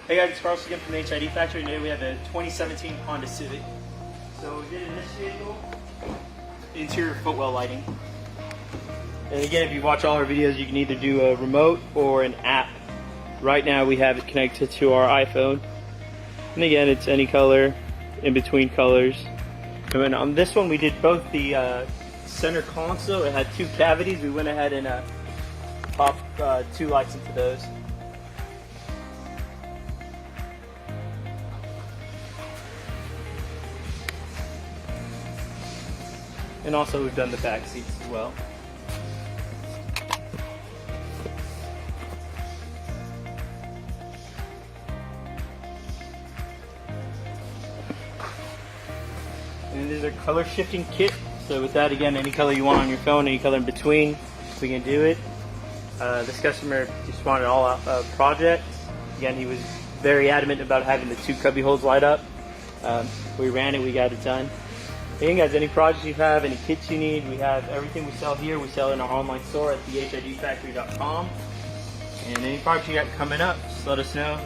Hey guys, it's Carlos again from the HID Factory. Today we have a 2017 Honda Civic. So we did in this vehicle, interior footwell lighting. And again, if you watch all our videos, you can either do a remote or an app. Right now we have it connected to our iPhone. And again, it's any color, in between colors. And then on this one we did both the center console. It had 2 cavities. We went ahead and popped 2 lights into those. And also we've done the back seats as well. And these are color shifting kit. So with that, again, any color you want on your phone, any color in between, we can do it. This customer just wanted an all-out project. Again, he was very adamant about having the 2 cubby holes light up. We ran it, we got it done. Again guys, any projects you have, any kits you need, we have everything we sell here. We sell in our online store at thehidfactory.com. And any projects you got coming up, just let us know.